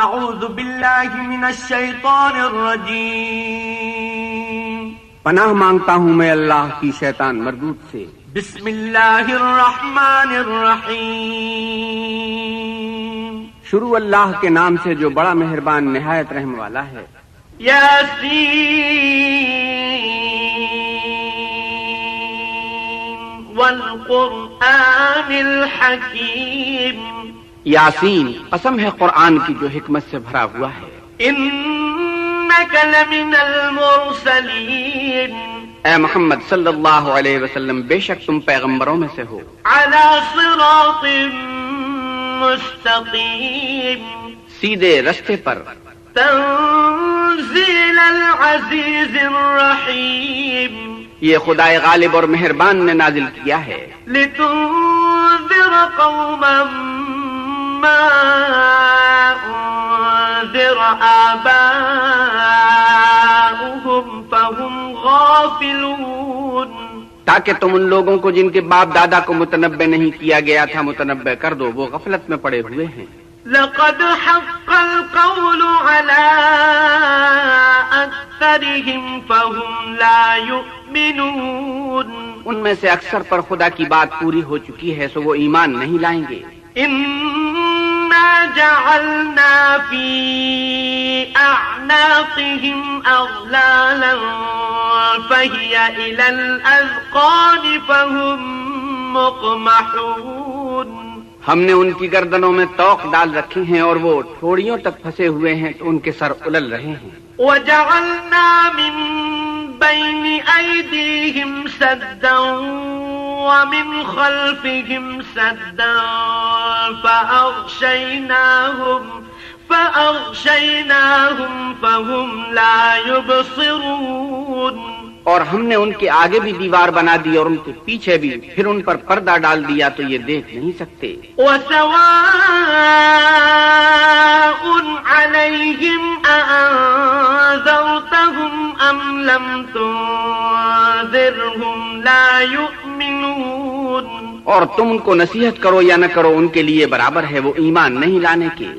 اعوذ باللہ من الشیطان الرجیم، پناہ مانگتا ہوں میں اللہ کی شیطان مردود سے۔ بسم اللہ الرحمن الرحیم، شروع اللہ کے نام سے جو بڑا مہربان نہایت رحم والا ہے۔ یاسین والقرآن الحکیم، یاسین قسم ہے قرآن کی جو حکمت سے بھرا ہوا ہے۔ انک لمن المرسلین، اے محمد صلی اللہ علیہ وسلم بے شک تم پیغمبروں میں سے ہو۔ علی صراط مستقیم، سیدھے رستے پر۔ تنزیل العزیز الرحیم، یہ خدائے غالب اور مہربان نے نازل کیا ہے۔ لتنذر قوما ما انذر آباؤهم فهم غافلون، تاکہ تم ان لوگوں کو جن کے باپ دادا کو متنبع نہیں کیا گیا تھا متنبع کر دو، وہ غفلت میں پڑے ہوئے ہیں۔ لقد حق القول على أكثرهم فهم لا يؤمنون، ان میں سے اکثر پر خدا کی بات پوری ہو چکی ہے سو وہ ایمان نہیں لائیں گے۔ إنا جعلنا في أعناقهم أغلالا فهي إلى الأذقان فهم مقمحون، ہم نے ان کی گردنوں میں طوق ڈال رکھے ہیں اور وہ ٹھوڑیوں تک پھنسے ہوئے ہیں تو ان کے سر الل رہے ہیں۔ وجعلنا من بين أيديهم سدا ومن خلفهم سدا فأغشيناهم فهم لا يبصرون، اور ہم نے ان کے آگے بھی دیوار بنا دی اور ان کے پیچھے بھی، پھر ان پر پردہ ڈال دیا تو یہ دیکھ نہیں سکتے۔ وسواء عليهم أأنذرتهم أم لم تنذرهم لا يؤمنون، اور تم ان کو نصیحت کرو یا نہ کرو ان کے لیے برابر ہے، وہ ایمان نہیں لانے کے۔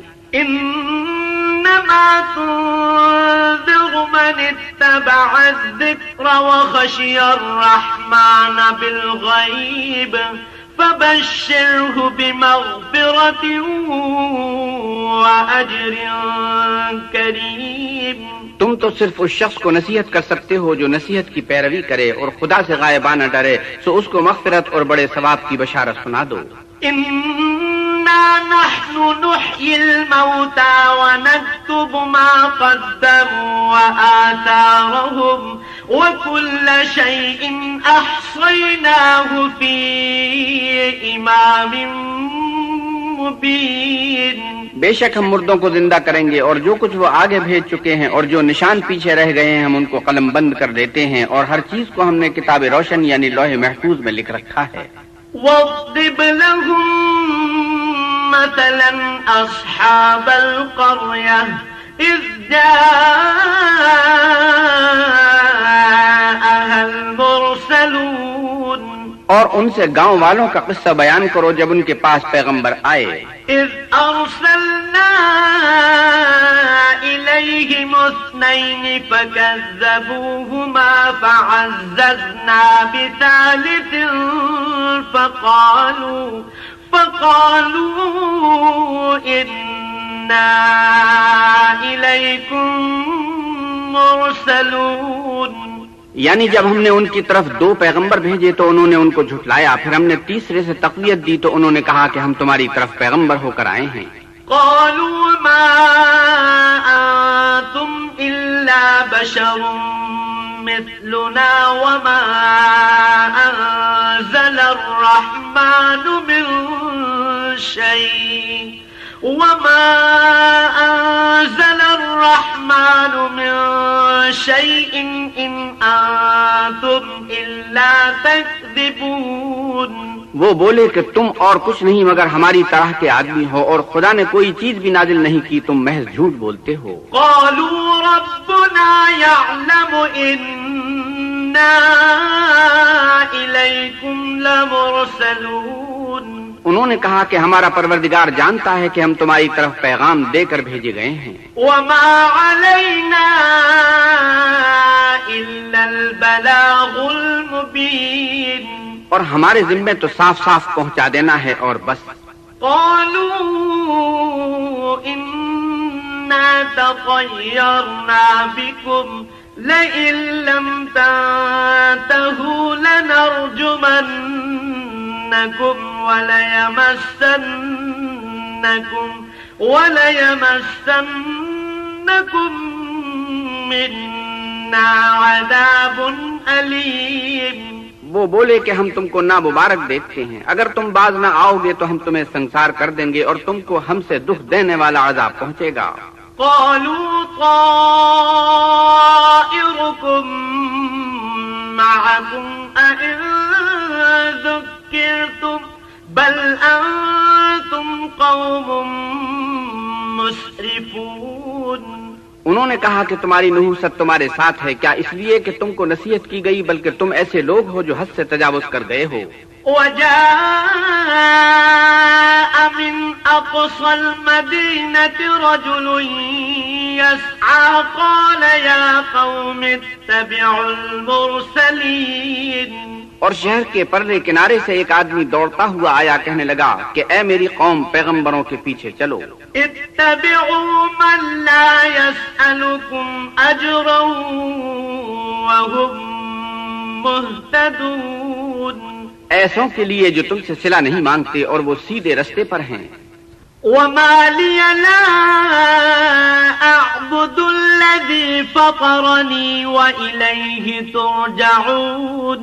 انما تنذر من اتبع الذکر وخشی الرحمن بالغیب فبشرہ بمغفرۃ واجر کریم، تم تو صرف اس شخص کو نصیحت کر سکتے ہو جو نصیحت کی پیروی کرے اور خدا سے غائبانہ ڈرے، سو اس کو مغفرت اور بڑے ثواب کی بشارت سنا دو۔ إنا نحن نحيي الموتى ونكتب ما قدموا وآثارهم وكل شيء أحصيناه في إمام مبين، بے شک ہم مردوں کو زندہ کریں گے اور جو کچھ وہ آگے بھیج چکے ہیں اور جو نشان پیچھے رہ گئے ہیں ہم ان کو قلم بند کر دیتے ہیں، اور ہر چیز کو ہم نے کتاب روشن یعنی لوح محفوظ میں لکھ رکھا ہے۔ واضرب لهم مثلا أصحاب القرية إذ جاءها المرسلون، اور ان سے گاؤں والوں کا قصہ بیان کرو جب ان کے پاس پیغمبر آئے۔ إذ أرسلنا إليهم اثنين فكذبوهما فعززنا بثالث فقالوا إنا إليكم مرسلون، یعنی جب ہم نے ان کی طرف دو پیغمبر بھیجے تو انہوں نے ان کو جھٹلایا، پھر ہم نے تیسرے سے تقویت دی تو انہوں نے کہا کہ ہم تمہاری طرف پیغمبر ہو کر آئے ہیں۔ قالوا ما أنتم إلا بشر مثلنا وما أنزل الرحمن من شيء إن أنتم إلا تكذبون، وہ بولے کہ تم اور کچھ نہیں مگر ہماری طرح کے آدمی ہو اور خدا نے کوئی چیز بھی نازل نہیں کی، تم محض جھوٹ بولتے ہو۔ قالوا ربنا يعلم إنا إليكم لمرسلون، انہوں نے کہا کہ ہمارا پروردگار جانتا ہے کہ ہم تمہاری طرف پیغام دے کر بھیجے گئے ہیں، وما علينا إلا البلاغ المبين، اور ہمارے ذمے تو صاف صاف پہنچا دینا ہے اور بس۔ قالوا إنا تطيرنا بكم لئن لم تنتهوا لنرجمنكم وليمسنكم منا عذاب أليم۔ وہ بولے کہ ہم تم کو نامبارک دیکھتے ہیں، اگر تم باز نہ آؤ گے تو ہم تمہیں سنسار کر دیں گے اور تم کو ہم سے دکھ دینے والا عذاب پہنچے گا۔ قالوا طائركم معكم أئن ذكرتم بل أنتم قوم مسرفون۔ انہوں نے کہا کہ تمہاری نحوست تمہارے ساتھ ہے، کیا اس لیے کہ تم کو نصیحت کی گئی، بلکہ تم ایسے لوگ ہو جو حد سے تجاوز کر گئے ہو۔ وجاء من أقصى المدينة رجل يسعى قال يا قوم اتبعوا المرسلين۔ اور شہر کے پرلے کنارے سے ایک آدمی دوڑتا ہوا آیا، کہنے لگا کہ اے میری قوم، پیغمبروں کے پیچھے چلو۔ اتبعوا من لا يسألكم أجرا وهم مهتدون۔ ایسوں کے لیے جو تم سے صلہ نہیں مانگتے اور وہ سیدھے رستے پر ہیں۔ وما لي لا أعبد الذي فطرني وإليه ترجعون۔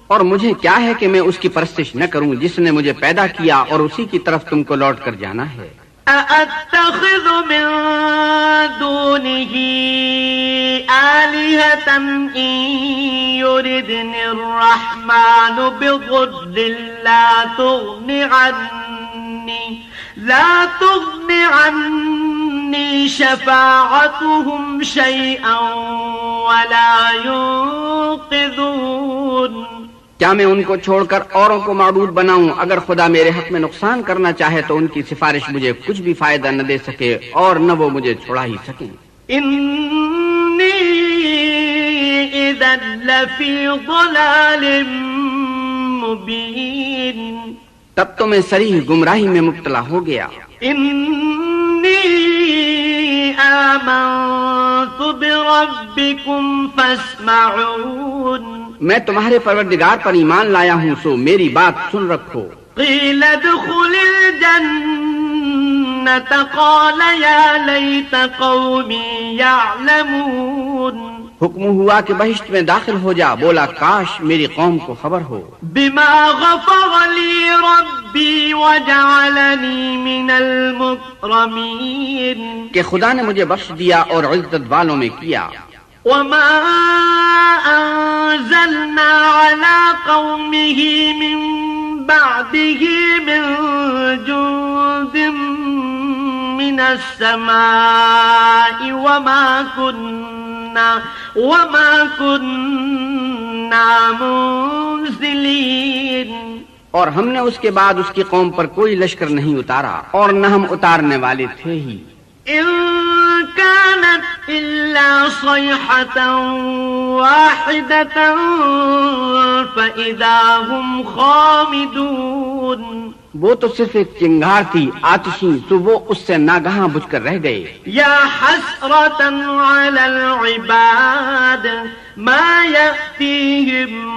اور مجھے کیا ہے کہ میں اس کی پرستش نہ کروں جس نے مجھے پیدا کیا اور اسی کی طرف تم کو لوٹ کر جانا ہے۔ أأتخذ من دونه آلهة إن يردني الرحمن بضر لا تغن عني شفاعتهم شيئا ولا ينقذون۔ کیا میں ان کو چھوڑ کر اوروں کو معبود بناؤں؟ اگر خدا میرے حق میں نقصان کرنا چاہے تو ان کی سفارش مجھے کچھ بھی فائدہ نہ دے سکے اور نہ وہ مجھے چھڑا ہی سکیں۔ انی اذا لفی ضلال مبین۔ تب تو میں صریح گمراہی میں مبتلا ہو گیا۔ انی آمنت بربکم فاسمعون۔ میں تمہارے پروردگار پر ایمان لایا ہوں، سو میری بات سن رکھو۔ قیل ادخل الجنة قال یا لیت قومی یعلمون۔ حکم ہوا کہ بہشت میں داخل ہو جا، بولا کاش میری قوم کو خبر ہو۔ بما غفر لی ربی وجعلنی من المکرمین۔ کہ خدا نے مجھے بخش دیا اور عزت والوں میں کیا۔ وما أنزلنا على قومه من بعده من جند من السماء وما كنا منزلين۔ اور ہم نے اس کے بعد اس کی قوم پر کوئی لشکر نہیں اتارا اور نہ ہم اتارنے والے تھے ہی۔ إن كانت إلا صيحة واحدة فإذا هم خامدون۔ وہ تو صرف ایک چنگار تھی آتشی، تو وہ اس سے ناگہاں بجھ کر رہ گئے۔ یا حسرة على العباد ما يأتيهم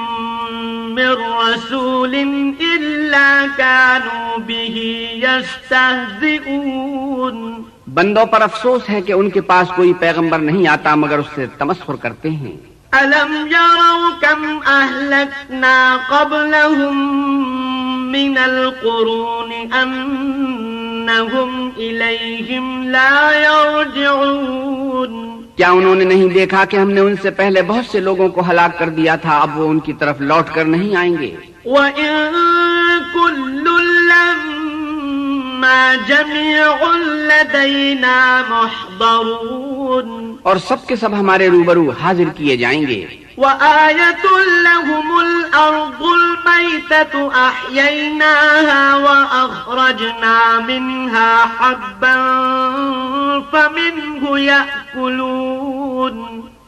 من رسول إلا كانوا به يستهزئون۔ بندوں پر افسوس ہے کہ ان کے پاس کوئی پیغمبر نہیں آتا مگر اس سے تمسخر کرتے ہیں۔ ألم يروا كم أهلكنا قبلهم من القرون أنهم إليهم لا يرجعون۔ کیا انہوں نے نہیں دیکھا کہ ہم نے ان سے پہلے بہت سے لوگوں کو ہلاک کر دیا تھا، اب وہ ان کی طرف لوٹ کر نہیں آئیں گے۔ وَإِن كُلٌّ جميع لدينا محضرون اور سب کے سب ہمارے روبرو حاضر کیے جائیں گے. وآية لهم الأرض الميتة أحييناها وأخرجنا منها حبا فمنه يأكلون.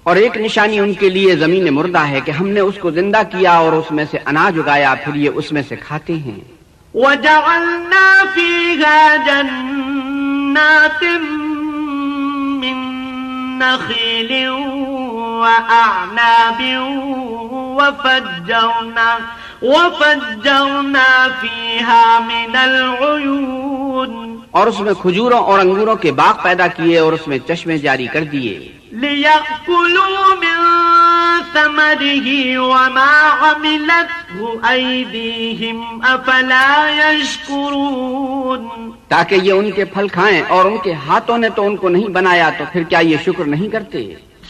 اور ایک نشانی ان کے لیے زمین مردہ ہے کہ ہم نے اس کو زندہ کیا اور اس میں سے اناج اگایا، پھر یہ اس میں سے کھاتے ہیں. وجعلنا فيها جنات من نخيل وأعناب وفجرنا فيها من العيون. اور اس میں کھجوروں اور انگوروں کے باغ پیدا کیے اور اس میں چشمے جاری کر دیے. لِيَأْكُلُوا مِن ثَمَرِهِ وَمَا عَمِلَتْهُ أَيْدِيهِمْ أَفَلَا يَشْكُرُونَ. تاکہ یہ ان کے پھل کھائیں، اور ان کے ہاتھوں نے تو ان کو نہیں بنایا، تو پھر کیا یہ شکر نہیں کرتے؟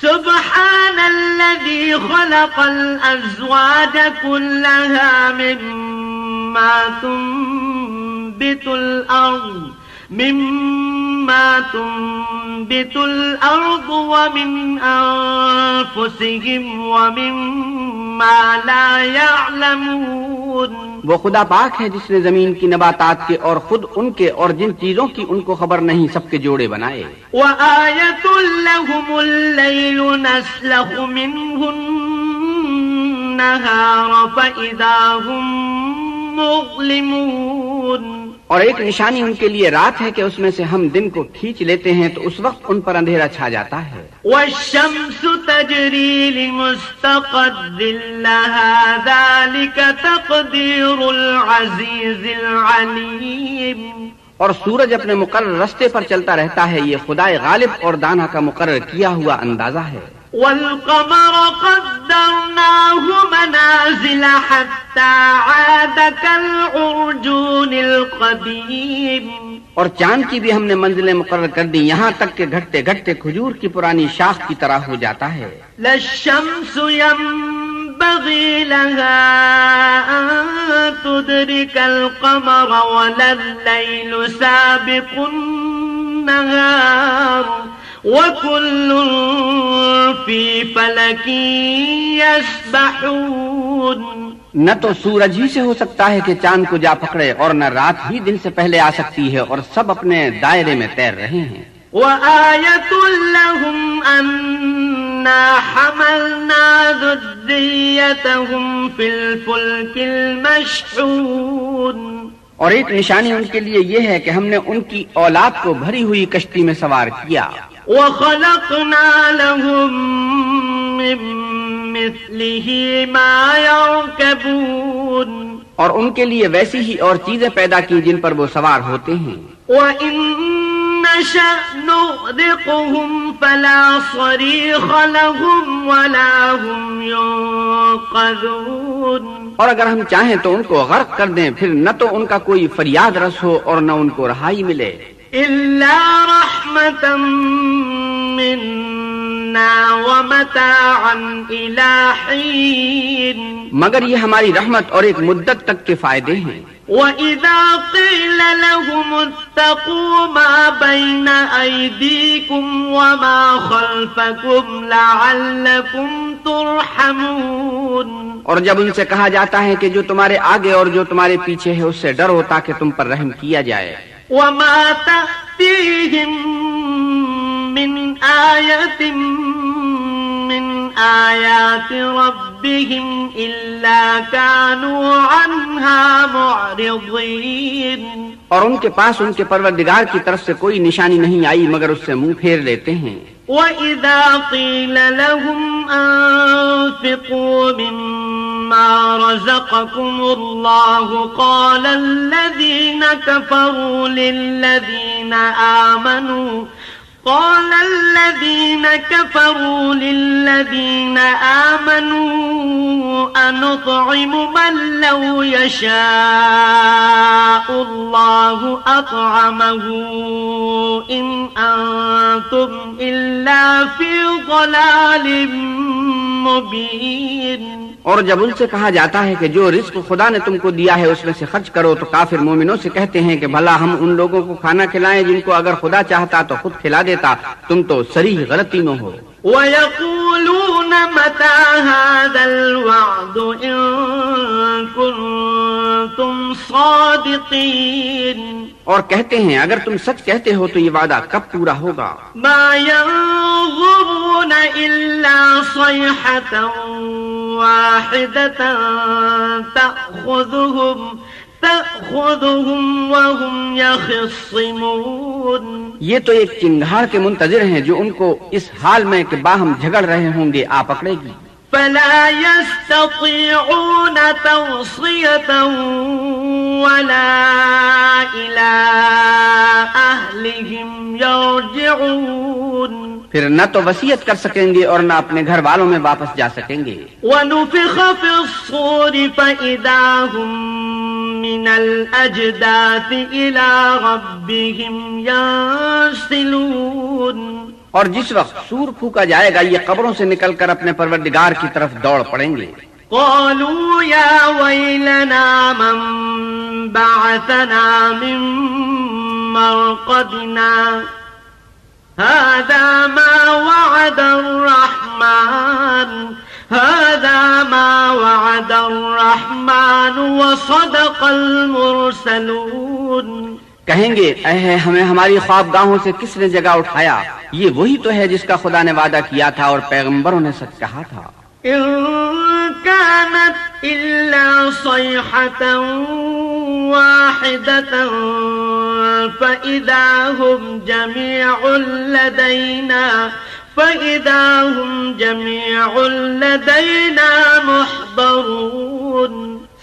سبحان الذي خلق الأزواج كلها مما تنبت الأرض ومن أنفسهم ومما لا يعلمون. وہ خدا پاک ہے جس نے زمین کی نباتات کے اور خود ان کے اور جن چیزوں کی ان کو خبر نہیں سب کے جوڑے بنائے. وآية لهم الليل نسلخ منه النهار فإذا هم مظلمون. اور ایک نشانی ان کے لیے رات ہے کہ اس میں سے ہم دن کو کھینچ لیتے ہیں تو اس وقت ان پر اندھیرا چھا جاتا ہے. والشمس تجري لمستقر لها ذلك تقدير العزيز العليم. اور سورج اپنے مقرر رستے پر چلتا رہتا ہے، یہ خدائے غالب اور دانا کا مقرر کیا ہوا اندازہ ہے. والقمر قدرناه منازل حتى عاد كالعرجون القديم. اور چاند کی بھی ہم نے منزلیں مقرر کر دی، یہاں تک کہ گھٹتے گھٹتے کھجور کی پرانی شاخ کی طرح ہو جاتا ہے. لا الشمس ينبغي لها أن تدرك القمر ولا الليل سابق النهار وكل في فلك يسبحون. نہ تو سورج ہی سے ہو سکتا ہے کہ چاند کو جا پکڑے، اور نہ رات ہی دن سے پہلے آ سکتی ہے، اور سب اپنے دائرے میں تیر رہے ہیں. وآية لهم أنا حملنا ذريتهم في الفلك المشحون. اور ایک نشانی ان کے لیے یہ ہے کہ ہم نے ان کی اولاد کو بھری ہوئی کشتی میں سوار کیا. وخلقنا لهم من مثله ما يركبون. اور ان کے لیے ویسی ہی اور چیزیں پیدا کی جن پر وہ سوار ہوتے ہیں. وإن نشأ نغرقهم فلا صريخ لهم ولا هم ينقذون. اور اگر ہم چاہیں تو ان کو غرق کر دیں، پھر نہ تو ان کا کوئی فریاد رس ہو اور نہ ان کو رہائی ملے. إلا رحمة منا ومتاعا إلى حين. مگر یہ ہماری رحمت اور ایک مدت تک کے فائدے ہیں. وَإِذَا قِيلَ لَهُمُ اتَّقُوا مَا بَيْنَ أَيْدِيكُمْ وَمَا خَلْفَكُمْ لَعَلَّكُمْ تُرْحَمُونَ. اور جب ان سے کہا جاتا ہے کہ جو تمہارے آگے اور جو تمہارے پیچھے ہے اس سے ڈرو تاکہ تم پر رحم کیا جائے. وَمَا تَأْتِيهِمْ مِنْ آيَةٍ مِنْ آيَاتِ رَبِّهِمْ إِلَّا كَانُوا عَنْهَا مُعْرِضِينَ. اور ان کے پاس ان کے پروردگار کی طرف سے کوئی نشانی نہیں آئی مگر اس سے منہ پھیر لیتے ہیں. وَإِذَا قِيلَ لَهُمْ أَنفِقُوا مِمَّا رَزَقَكُمُ اللَّهُ قَالَ الَّذِينَ كَفَرُوا لِلَّذِينَ آمَنُوا أَنُطْعِمُ مَن لَّوْ يَشَاءُ اللَّهُ أَطْعَمَهُ إِنْ أَنتُمْ إِلَّا فِي ضَلَالٍ مُّبِينٍ. اور جب ان سے کہا جاتا ہے کہ جو رزق خدا نے تم کو دیا ہے اس میں سے خرچ کرو، تو کافر مومنوں سے کہتے ہیں کہ بھلا ہم ان لوگوں کو کھانا کھلائیں جن کو اگر خدا چاہتا تو خود کھلا دیتا، تم تو صریح غلطی میں ہو۔ وَيَقُولُونَ مَتَى هَذَا الْوَعْدُ إِن كُنتُمْ صَادِقِينَ، اور کہتے ہیں اگر تم سچ کہتے ہو تو یہ وعدہ کب پورا ہوگا؟ مَا يَنظُرُونَ إِلَّا صَيْحَةً وَاحِدَةً تَأْخُذُهُمْ وَهُمْ يَخِصِّمُونَ، یہ تو ایک چنگھاڑ کے منتظر ہیں جو ان کو اس حال میں کہ باہم جھگڑ رہے ہوں گے آ پکڑے گی۔ فَلَا يَسْتَطِيعُونَ تَوْصِيَةً وَلَا إِلَىٰ أَهْلِهِمْ يَرْجِعُونَ، پھر نہ تو وصیت کر سکیں گے اور نہ اپنے گھر والوں میں واپس جا سکیں گے۔ وَنُفِخَ فِي الصُّورِ فَإِذَا هُم مِّنَ الْأَجْدَاثِ إِلَىٰ رَبِّهِمْ يَنسِلُونَ، اور جس وقت سور پھونکا جائے گا یہ قبروں سے نکل کر اپنے پروردگار کی طرف دوڑ پڑیں گے۔ قالوا يا ويلنا من بعثنا من مرقدنا هذا ما وعد الرحمن وصدق المرسلون، کہیں گے اے ہمیں ہماری خوابگاہوں سے کس نے جگہ اٹھایا، یہ وہی تو ہے جس کا خدا نے وعدہ کیا تھا اور پیغمبروں نے سچ کہا تھا۔ إن كانت إلا صيحة واحدة فإذا هم جميع لدينا محضرون،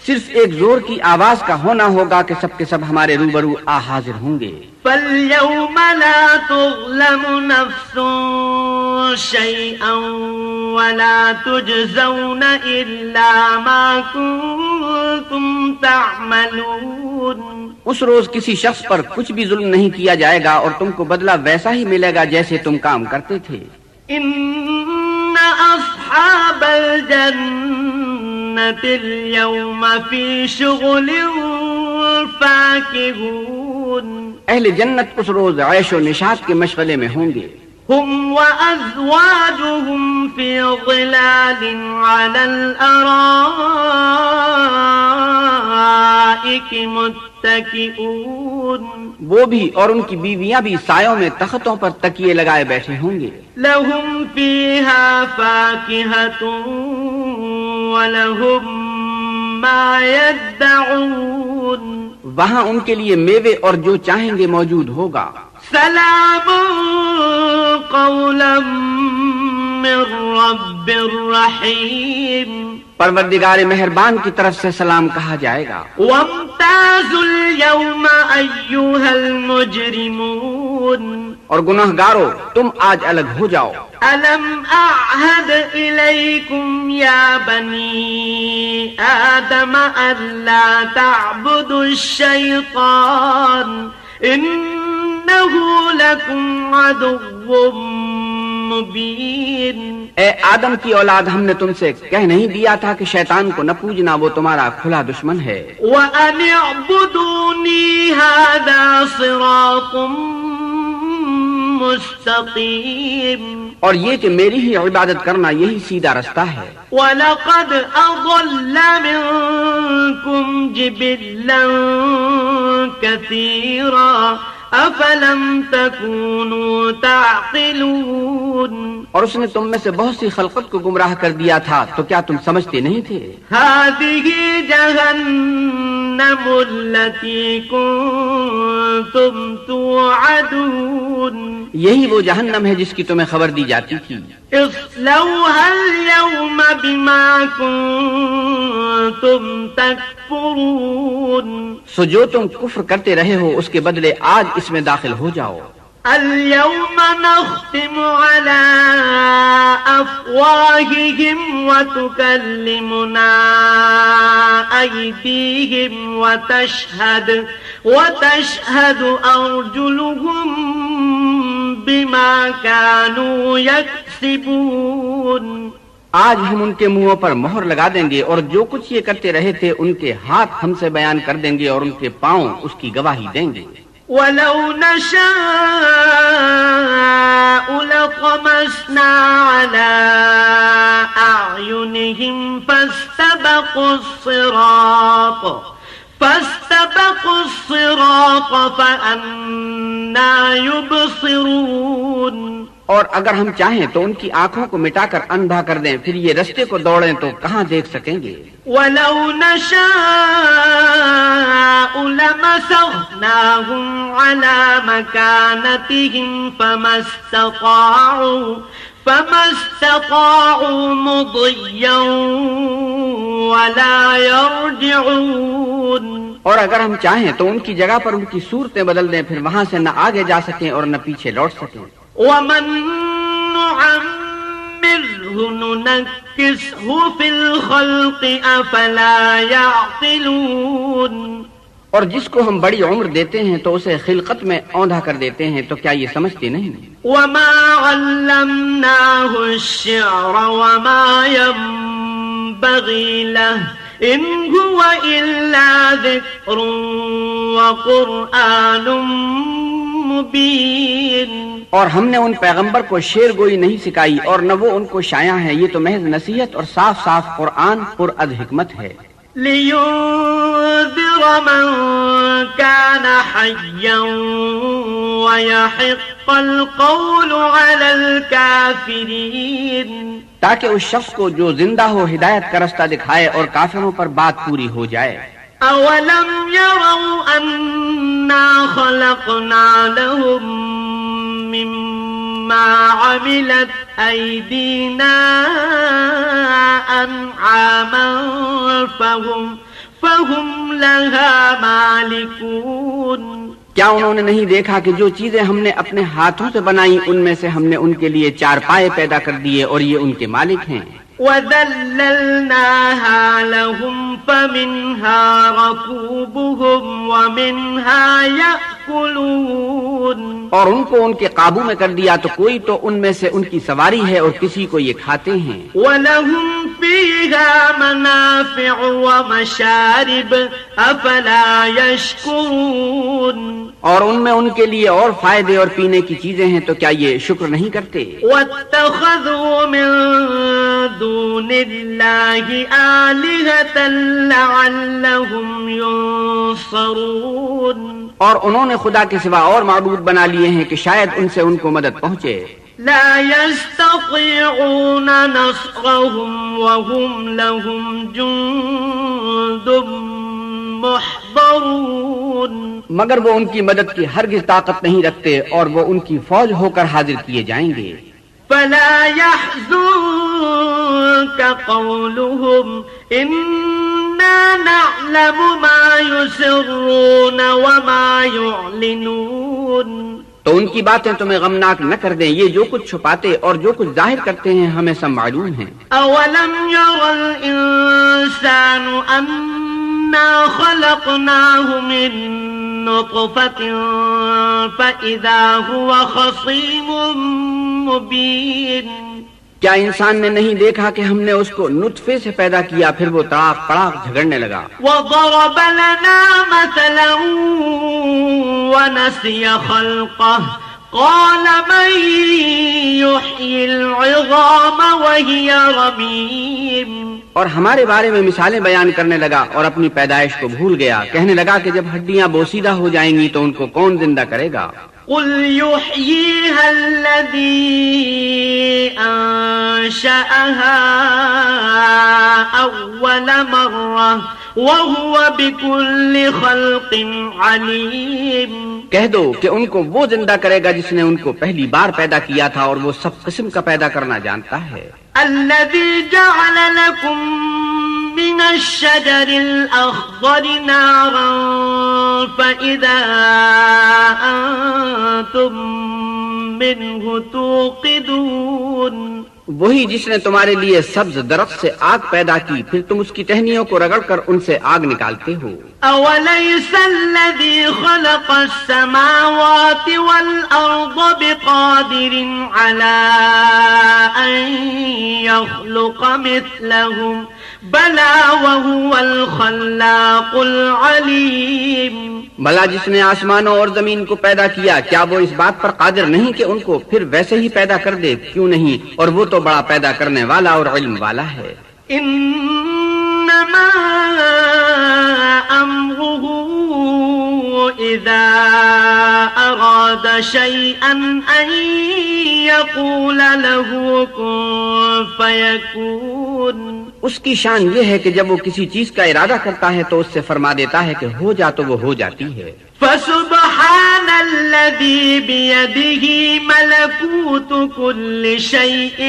صرف ایک زور کی آواز کا ہونا ہوگا کہ سب کے سب ہمارے روبرو حاضر ہوں گے۔ فَالْيَوْمَ لَا تُظْلَمُ نَفْسٌ شَيْئًا وَلَا تُجْزَوْنَ إِلَّا مَا كُنتُمْ تَعْمَلُونَ، اس روز کسی شخص پر کچھ بھی ظلم نہیں کیا جائے گا اور تم کو بدلہ ویسا ہی ملے گا جیسے تم کام کرتے تھے۔ إِنَّ أَصْحَابَ الْجَنَّةِ الْيَوْمَ فِي شُغُلٍ فَاكِهُونَ، اہل جنت اس روز عیش و نشاط کے مشغلے میں ہوں گے۔ هم وأزواجهم في ظلال على الأرائك متكئون، وہ بھی اور ان کی بیویاں بھی سایوں میں تختوں پر تکیے لگائے بیٹھے ہوں گے۔ لهم فيها فاكهة ولهم ما يدعون، وہاں ان کے لیے میوے اور جو چاہیں گے موجود ہوگا۔ سلام قولا من رب الرحیم، پروردگار مہربان کی طرف سے سلام کہا جائے گا۔ وامتازوا اليوم ایھا المجرمون، اور گناہگارو تم آج الگ ہو جاؤ۔ الم اعہد الیکم یا بنی آدم الا تعبدوا الشیطان انہ لکم عدو مبین، اے آدم کی اولاد ہم نے تم سے کہہ نہیں دیا تھا کہ شیطان کو نہ پوجنا، وہ تمہارا کھلا دشمن ہے۔ وَأَنِ اعْبُدُونِي هَذَا صِرَاطٌ مُسْتَقِيمٌ، اور یہ کہ میری ہی عبادت کرنا یہی سیدھا رستہ ہے۔ وَلَقَدْ أَضَلَّ مِنكُمْ جِبِلًّا كَثِيرًا أَفَلَمْ تَكُونُوا تَعْقِلُونَ، اور اس نے تم میں سے بہت سی خلقت کو گمراہ کر دیا تھا، تو کیا تم سمجھتے نہیں تھے؟ هَذِهِ جَهَنَّمُ الَّتِي كُنتُمْ تُوعَدُونَ، یہی وہ جہنم ہے جس کی تمہیں خبر دی جاتی تھی۔ اصلوها اليوم بما كنتم تكفرون، سو جو تم کفر کرتے رہے ہو اس کے بدلے آج اس میں داخل ہو جاؤ۔ اليوم نختم على أفواههم وتكلمنا أيديهم وتشهد أرجلهم بما كانوا يكسبون، آج ہم ان کے منہوں پر مہر لگا دیں گے اور جو کچھ یہ کرتے رہے تھے ان کے ہاتھ ہم سے بیان کر دیں گے اور ان کے پاؤں اس کی گواہی دیں گے. وَلَوْ نَشَاءُ لَطَمَسْنَا عَلَىٰ أَعْيُنِهِمْ فَاسْتَبَقُوا الصِّرَاطَ فَأَنَّىٰ يُبْصِرُونَ. اور اگر ہم چاہیں تو ان کی آنکھوں کو مٹا کر اندھا کر دیں پھر یہ رستے کو دوڑیں تو کہاں دیکھ سکیں گے. وَلَوْ نَشَاءُ لَمَسَخْنَاهُمْ عَلَىٰ مَكَانَتِهِمْ فَمَا اسْتَطَاعُوا مُضِيًّا وَلَا يَرْجِعُونَ. اور اگر ہم چاہیں تو ان کی جگہ پر ان کی صورتیں بدل دیں پھر وہاں سے نہ آگے جا سکیں اور نہ پیچھے لوٹ سکیں. وَمَن نُّعَمِّرْهُ نُنَكِّسْهُ فِي الْخَلْقِ أَفَلَا يَعْقِلُونَ. اور جس کو ہم بڑی عمر دیتے ہیں تو اسے خلقت میں اوندھا کر دیتے ہیں تو کیا یہ سمجھتے نہیں؟ وَمَا عَلَّمْنَاهُ الشِّعْرَ وَمَا يَنبَغِي لَهُ إِنْ هُوَ إِلَّا ذِكْرٌ وَقُرْآنٌ مُبِينٌ. اور ہم نے ان پیغمبر کو شعر گوئی نہیں سکھائی اور نہ وہ ان کو شایع ہے، یہ تو محض نصیحت اور صاف صاف قرآن پر اد حکمت ہے. لِيُنذِرَ مَن كَانَ حَيًّا وَيَحِقَّ الْقَوْلُ عَلَى الْكَافِرِينَ. تاکہ اس شخص کو جو زندہ ہو ہدایت کا رستہ دکھائے اور کافروں پر بات پوری ہو جائے. أَوَلَمْ يَرَوْا أَنَّا خَلَقْنَا لَهُم مِّمَّا عَمِلَتْ أَيْدِينَا أَنْعَامًا فَهُمْ لَهَا مَالِكُونَ. کیا انہوں نے نہیں دیکھا کہ جو چیزیں ہم نے اپنے ہاتھوں سے بنائی ان میں سے ہم نے ان کے لیے چار پائے پیدا کر دیے اور یہ ان کے مالک ہیں. وَذَلَّلْنَاهَا لَهُمْ فَمِنْهَا رَكُوبُهُمْ وَمِنْهَا يَأْكُلُونَ. اور ان کو ان کے قابو میں کر دیا تو کوئی تو ان میں سے ان کی سواری ہے اور کسی کو یہ کھاتے ہیں. وَلَهُمْ فِيهَا مَنَافِعُ وَمَشَارِبُ أَفَلَا يَشْكُرُونَ. اور ان میں ان کے لیے اور فائدے اور پینے کی چیزیں ہیں تو کیا یہ شکر نہیں کرتے؟ وَاتَّخَذُوا مِن دُونِ اللَّهِ آلِهَةً لَعَلَّهُمْ يُنصَرُونَ. اور انہوں نے خدا کے سوا اور معبود بنا لیے ہیں کہ شاید ان سے ان کو مدد پہنچے. لا يستطيعون نصرهم وهم لهم جند محضرون. مگر وہ ان کی مدد کی ہرگز طاقت نہیں رکھتے اور وہ ان کی فوج ہو کر حاضر کیے جائیں گے. فلا يحزنك قولهم إنا نعلم ما يسرون وما يعلنون. تو ان کی باتیں تمہیں غمناک نہ کر دیں، یہ جو کچھ چھپاتے اور جو کچھ ظاہر کرتے ہیں ہمیں سب معلوم ہیں. أولم ير الإنسان أنا خلقناه من نطفة فإذا هو خصيم مبين. کیا انسان نے نہیں دیکھا کہ ہم نے اس کو نطفے سے پیدا کیا پھر وہ تڑاک پڑاک جھگڑنے لگا. وضرب لنا مثلا ونسي خلقه قال من يحيي العظام وهي رميم. اور ہمارے بارے میں مثالیں بیان کرنے لگا اور اپنی پیدائش کو بھول گیا. کہنے لگا کہ جب ہڈیاں بوسیدہ ہو جائیں گی تو ان کو کون زندہ کرے گا؟ قل يحييها الذي أنشأها أول مرة وهو بكل خلق عليم. کہہ دو کہ ان کو وہ زندہ کرے گا جس نے ان کو پہلی بار پیدا کیا تھا اور وہ سب قسم کا پیدا کرنا جانتا ہے. الذي جعل لكم من الشجر الأخضر نارا فإذا أنتم منه توقدون. وہی جس نے تمہارے لیے سبز درخت سے آگ پیدا کی پھر تم اس کی ٹہنیوں کو رگڑ کر ان سے آگ نکالتے ہو. أوليس الذي خلق السماوات والأرض بقادر على أن يخلق مثلهم بلى وهو الخلاق العليم بھلا جس نے آسمانوں اور زمین کو پیدا کیا کیا وہ اس بات پر قادر نہیں کہ ان کو پھر ویسے ہی پیدا کر دے؟ کیوں نہیں، اور وہ تو بڑا پیدا کرنے والا اور علم والا ہے۔ انما امره اذا اراد شيئا ان يقول له كن فيكون، اس کی شان یہ ہے کہ جب وہ کسی چیز کا ارادہ کرتا ہے تو اس سے فرما دیتا ہے کہ ہو جا تو وہ ہو جاتی ہے۔ فسبحان الذي بيده ملكوت كل شيء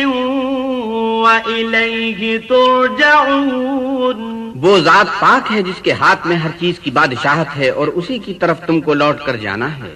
وإليه ترجعون، وہ ذات پاک ہے جس کے ہاتھ میں ہر چیز کی بادشاہت ہے اور اسی کی طرف تم کو لوٹ کر جانا ہے۔